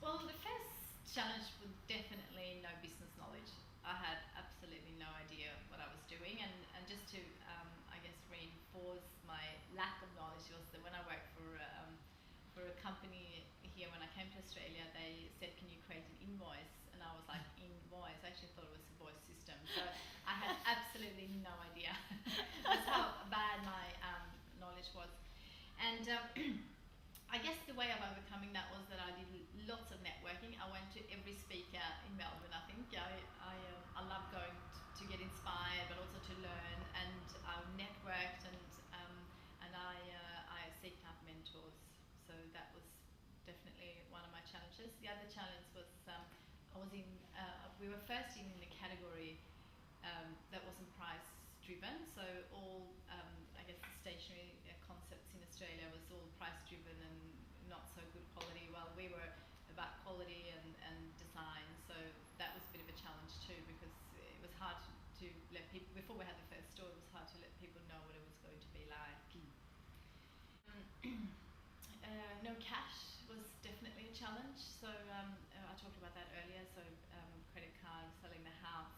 Well, the first challenge was definitely no business knowledge. I had absolutely no idea what I was doing, and just to, I guess, reinforce my lack of knowledge was that when I worked for a company here when I came to Australia, they said, "Can you create an invoice?" And I was like, "Invoice?" I actually thought it was a voice system, so I had absolutely no idea. That's how bad my knowledge was, and. I guess the way of overcoming that was that I did lots of networking. I went to every speaker in Melbourne. I think I love going to get inspired, but also to learn. And I networked, and I seeked out mentors. So that was definitely one of my challenges. The other challenge was I was in. We were first in the category that wasn't price driven. So all, I guess, the stationery concepts in Australia was all price driven and not so good quality. Well, we were about quality and design. So that was a bit of a challenge too, because it was hard to let people, before we had the first store, it was hard to let people know what it was going to be like. No cash was definitely a challenge. So I talked about that earlier. So credit cards, selling the house,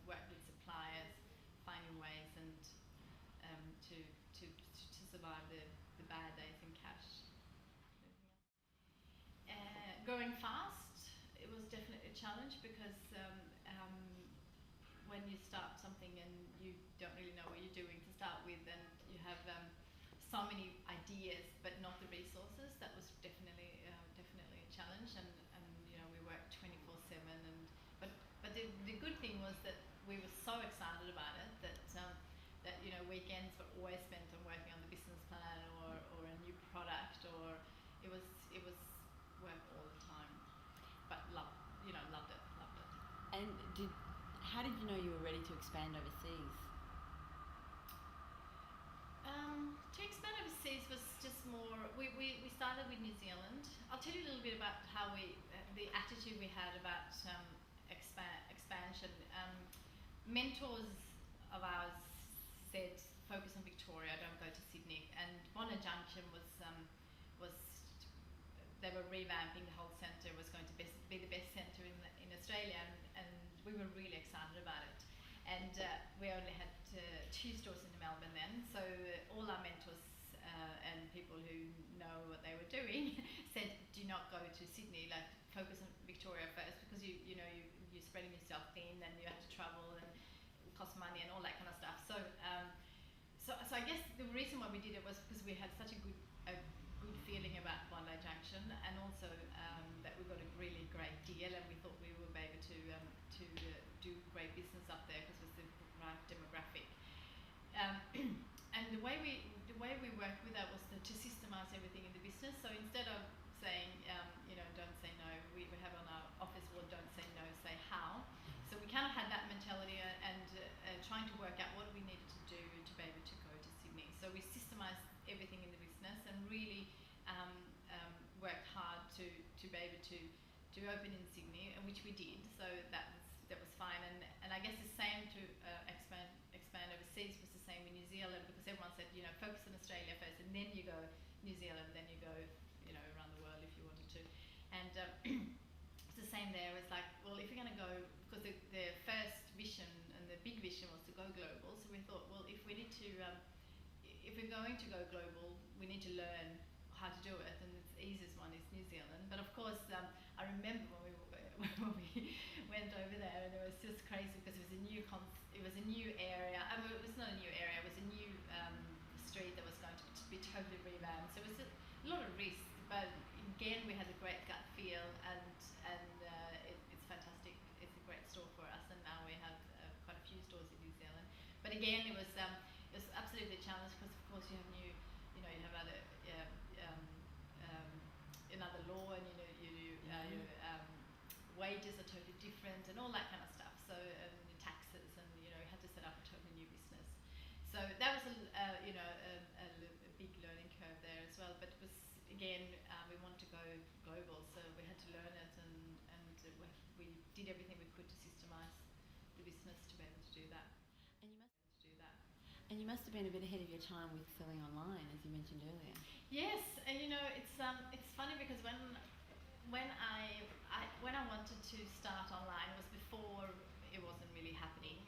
work with suppliers, finding ways and to survive the bad days in cash. Going fast, it was definitely a challenge because when you start something and you don't really know what you're doing to start with, and you have so many ideas but not the resources, that was definitely a challenge. And we worked 24/7. And but the good thing was that we were so excited about it that weekends were always spent on working on the business plan or a new product, or it was work all the time. But loved it. And how did you know you were ready to expand overseas? To expand overseas was just more. We started with New Zealand. I'll tell you a little bit about how the attitude we had about expansion. Mentors of ours said, "Focus on Victoria, don't go to Sydney." And Bondi Junction was they were revamping the whole centre. It was going to be the best centre in Australia, and we were really excited about it. And we only had 2 stores in Melbourne then, so all our mentors and people who know what they were doing said, "Do not go to Sydney. Like, focus on Victoria first, because you're spreading yourself thin, and you have to travel, and it costs money and all that kind of stuff." So I guess the reason why we did it was because we had such a good feeling about Bondi Junction, and also that we got a really great deal, and we thought we would be able to do great business up there because it was the right demographic. And the way we worked with that was to systemize everything in the business. So instead of saying, don't say no, we have on our office wall, don't say no, say how. So we kind of had that mentality, and trying to work out what we needed to do to be able to go to Sydney. So we systemized everything in the business and really worked hard to be able to open in Sydney, and which we did. So that was fine. And I guess the same to expand overseas was the same in New Zealand, because everyone said, focus on Australia first, and then you go New Zealand, then you go around the world if you wanted to. And it's the same there. It's like, well, if you're going to go, because the first vision and the big vision was to go global. So we thought, well, if we're going to go global, we need to learn how to do it, and the easiest one is New Zealand. But of course, I remember when we went over there, and it was just crazy because it was a new area. I mean, it was not a new area; it was a new street that was going to be totally revamped. So it was a lot of risk, but again, we had a great gut feel, and it's fantastic. It's a great store for us, and now we have quite a few stores in New Zealand. But again, it was absolutely a challenge, because of course you have other another law, and your wages are totally different, and all that kind of stuff. So taxes, and you had to set up a totally new business. So that was a big learning curve there as well. But it was, again, we wanted to go global, so we had to learn it, and we did everything we could to systemize the business to be able to do that. And you must have been a bit ahead of your time with selling online, as you mentioned earlier. Yes, and it's funny because when when I wanted to start online, it was before it wasn't really happening.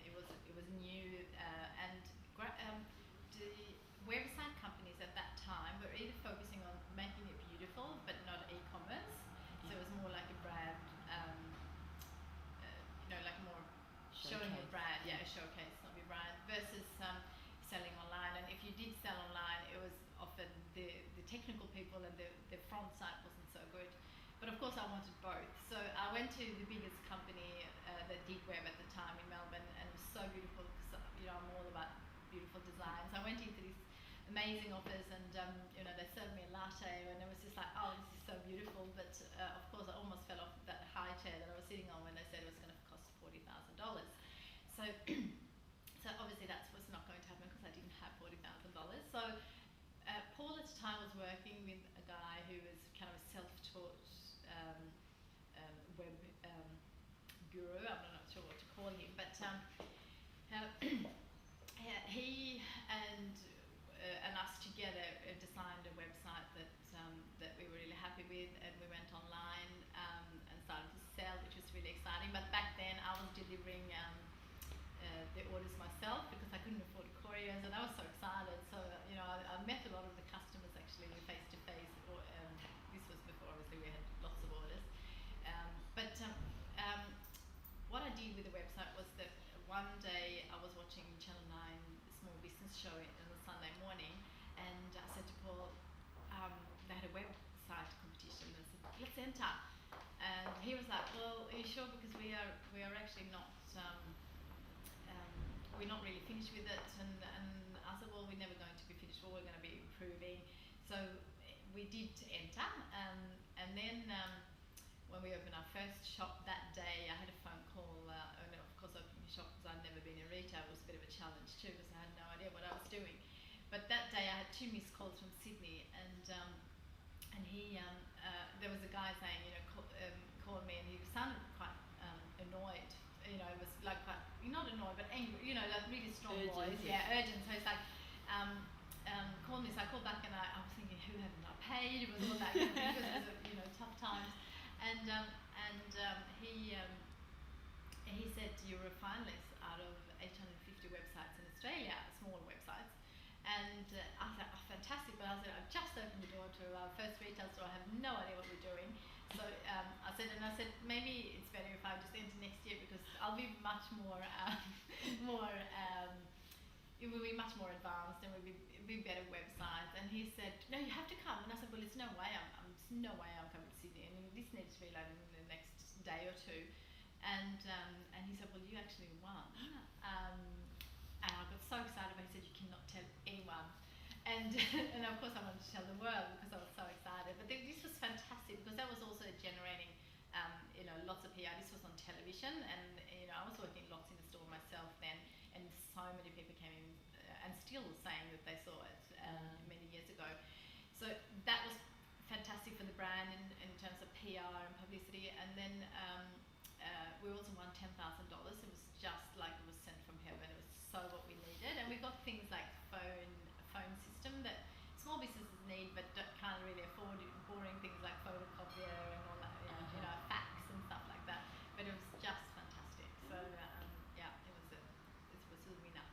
It was new, and the website companies at that time were really focusing on making it beautiful, but not e-commerce. So it was more like a brand, like more showing your brand, a showcase of your brand versus selling online. And if you did sell online, it was often the technical people and the front side wasn't so good. But of course I wanted both. So I went to the biggest company that did web at the time in Melbourne, and it was so beautiful because I'm all about beautiful designs. I went into this amazing office, and they served me a latte, and it was just like, oh, this is so beautiful. But of course I almost fell off that high chair that I was sitting on when they said it was going to cost $40,000. So so obviously that was not going to happen because I didn't have $40,000. So Paul at the time was working with a guy who was kind of a self-taught web guru. I'm not sure what to call him, but he and us together designed a website that we were really happy with, and we went online and started to sell, which was really exciting. But back then I was delivering the orders myself because I couldn't afford couriers, and I was so excited. So I met a lot of the customers actually face to face. This was before obviously we had lots of orders. What I did with the website was that one day I was watching Channel 9 small business show on a Sunday morning, and I said to Paul, they had a website competition, and I said, let's enter. And he was like, well, are you sure? Because we are actually not we're not really finished with it. And I said, well, we're never going to be finished. Well, we're going to be improving. So we did enter, and then when we opened our first shop that day, I had a phone call, and of course opening a shop because I'd never been in retail was a bit of a challenge too, because I had no idea what I was doing. But that day I had 2 missed calls from Sydney, and he there was a guy saying, called me, and he sounded quite annoyed. It was like quite, not annoyed but angry, like really strong voice, urgent. So it's like called me. So I called back, and I was thinking, who haven't I paid? It was all that because it was tough times. And he said, you're a finalist out of 850 websites in Australia, small websites. And I thought, oh, fantastic. But I said, I've just opened the door to our first retail store. I have no idea what we're doing. So I said, maybe it's better if I just enter next year, because I'll be much more, it will be much more advanced, and will be better websites. And he said, no, you have to come. And I said, well, there's no way there's no way I'm coming to Sydney. I mean, this needs to be like in the next day or two. And he said, well, you actually won. And I got so excited, but he said, you cannot tell anyone. And of course I wanted to tell the world because I was so excited. But this was fantastic because that was also generating, lots of PR. This was on television, and I was working lots in the store myself then, and so many people came in and still saying that they saw it many years ago. So that was fantastic for the brand in terms of PR and publicity. And then we also won $10,000. It was just like it was sent from heaven. It was so what we needed, and we got things like phone system that small businesses need but can't really afford, boring things like photocopier and all that, fax and stuff like that. But it was just fantastic. So it was a winner.